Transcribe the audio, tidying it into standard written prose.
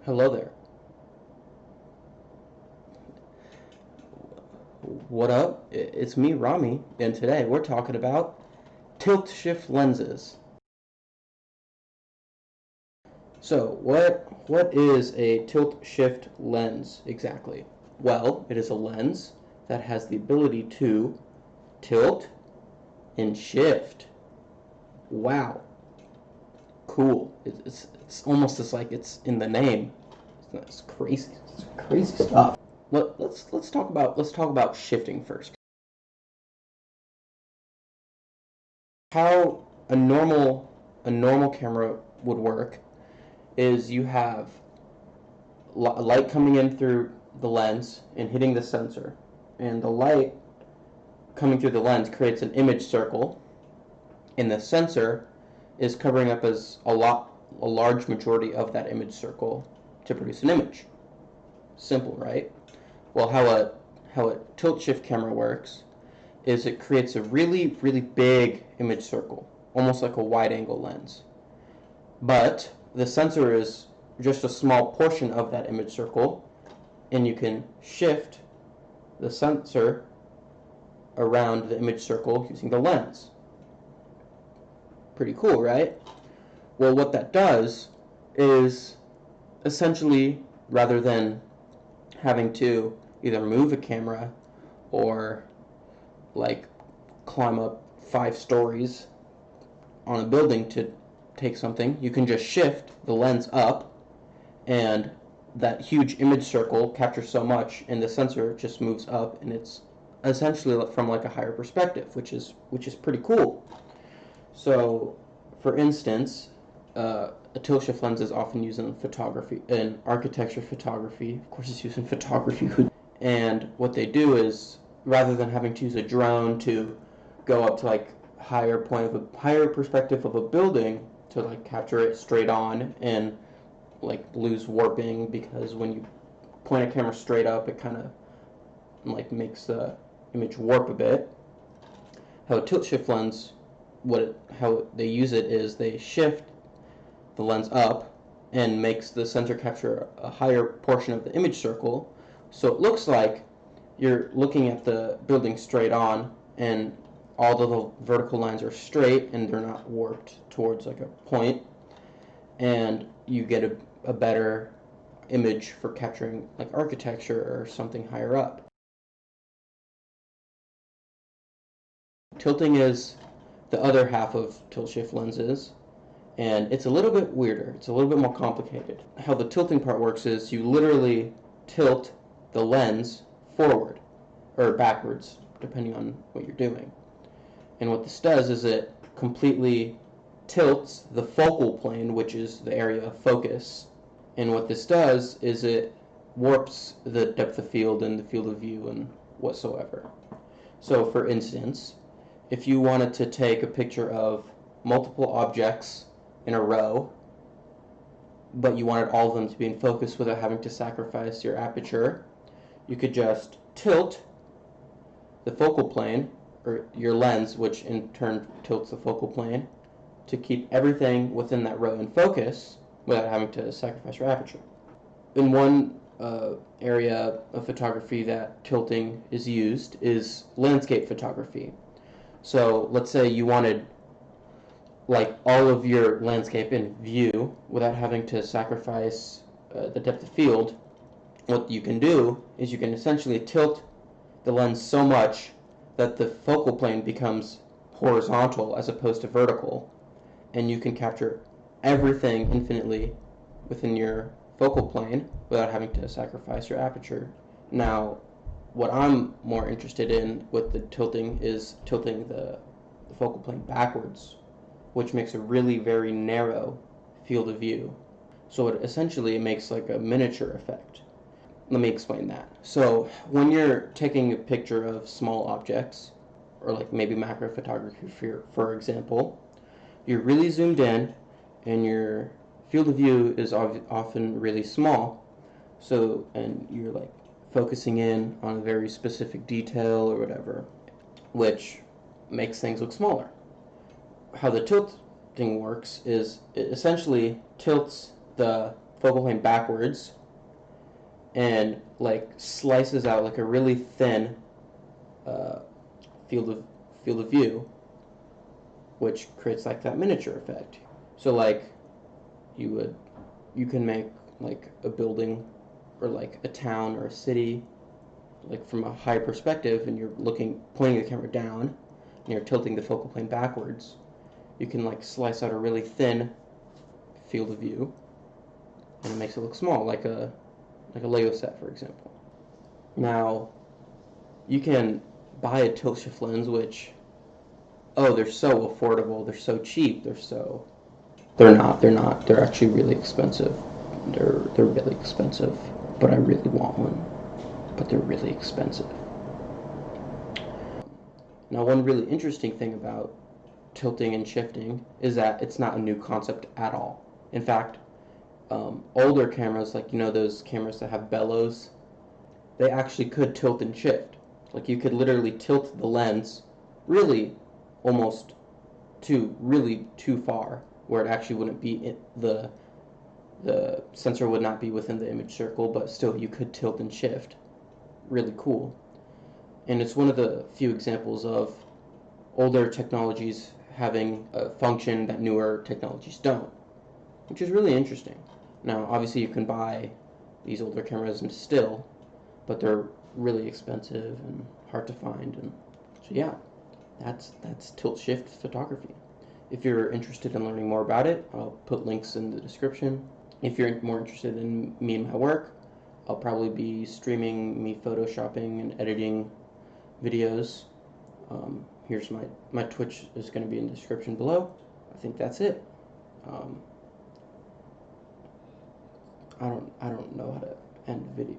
Hello there. What up? It's me, Rami, and today we're talking about tilt shift lenses. So, what is a tilt shift lens exactly? Well, it is a lens that has the ability to tilt and shift. Wow, cool. It's almost as like it's in the name. It's crazy. It's crazy stuff. Let's talk about shifting first. How a normal camera would work is you have light coming in through the lens and hitting the sensor, and the light coming through the lens creates an image circle, and the sensor is covering up as a large majority of that image circle to produce an image. Simple, right? Well, how a tilt shift camera works is it creates a really big image circle, almost like a wide angle lens. But the sensor is just a small portion of that image circle, and you can shift the sensor around the image circle using the lens. Pretty cool, right? Well, what that does is essentially, rather than having to either move a camera or like climb up 5 stories on a building to take something, you can just shift the lens up, and that huge image circle captures so much, and the sensor just moves up, and it's essentially from like a higher perspective, which is pretty cool. So, for instance, a tilt shift lens is often used in photography, in architecture photography. Of course, it's used in photography. And what they do is, rather than having to use a drone to go up to like higher perspective of a building to like capture it straight on and like lose warping, because when you point a camera straight up, it kind of like makes the image warp a bit. How a tilt shift lens, how they use it is they shift the lens up and makes the sensor capture a higher portion of the image circle, so it looks like you're looking at the building straight on, and all of the vertical lines are straight and they're not warped towards like a point, and you get a better image for capturing like architecture or something higher up. Tilting is the other half of tilt shift lenses, and it's a little bit weirder. It's a little bit more complicated. How the tilting part works is you literally tilt the lens forward or backwards, depending on what you're doing. And what this does is it completely tilts the focal plane, which is the area of focus. And what this does is it warps the depth of field and the field of view and whatsoever. So, for instance, if you wanted to take a picture of multiple objects in a row, but you wanted all of them to be in focus without having to sacrifice your aperture, you could just tilt the focal plane, or your lens, which in turn tilts the focal plane, to keep everything within that row in focus without having to sacrifice your aperture. In one area of photography that tilting is used is landscape photography. So let's say you wanted like all of your landscape in view without having to sacrifice the depth of field. What you can do is you can essentially tilt the lens so much that the focal plane becomes horizontal as opposed to vertical, and you can capture everything infinitely within your focal plane without having to sacrifice your aperture. Now, what I'm more interested in with the tilting is tilting the focal plane backwards, which makes a really very narrow field of view. So it essentially makes like a miniature effect. Let me explain that. So when you're taking a picture of small objects, or like maybe macro photography for example, you're really zoomed in and your field of view is often really small. So, and you're like focusing in on a very specific detail or whatever, which makes things look smaller. How the tilting works is it essentially tilts the focal plane backwards and like slices out like a really thin uh, field of view, which creates like that miniature effect. So like you can make like a building or like a town or a city like from a high perspective, and you're pointing the camera down and you're tilting the focal plane backwards. You can like slice out a really thin field of view, and it makes it look small, like a Lego set, for example. Now, you can buy a tilt shift lens, which, oh, they're so affordable, they're so cheap, they're not. They're actually really expensive. They're really expensive, but I really want one. But they're really expensive. Now, one really interesting thing about tilting and shifting is that it's not a new concept at all. In fact, older cameras, like those cameras that have bellows, they actually could tilt and shift. Like you could literally tilt the lens really almost really too far, where it actually wouldn't be the sensor would not be within the image circle, but still you could tilt and shift. Really cool. And it's one of the few examples of older technologies having a function that newer technologies don't, which is really interesting. Now, obviously, you can buy these older cameras in still, but they're really expensive and hard to find. And so, yeah, that's tilt shift photography. If you're interested in learning more about it, I'll put links in the description. If you're more interested in me and my work, I'll probably be streaming me photoshopping and editing videos. Here's my Twitch is going to be in the description below. I think that's it. I don't know how to end video.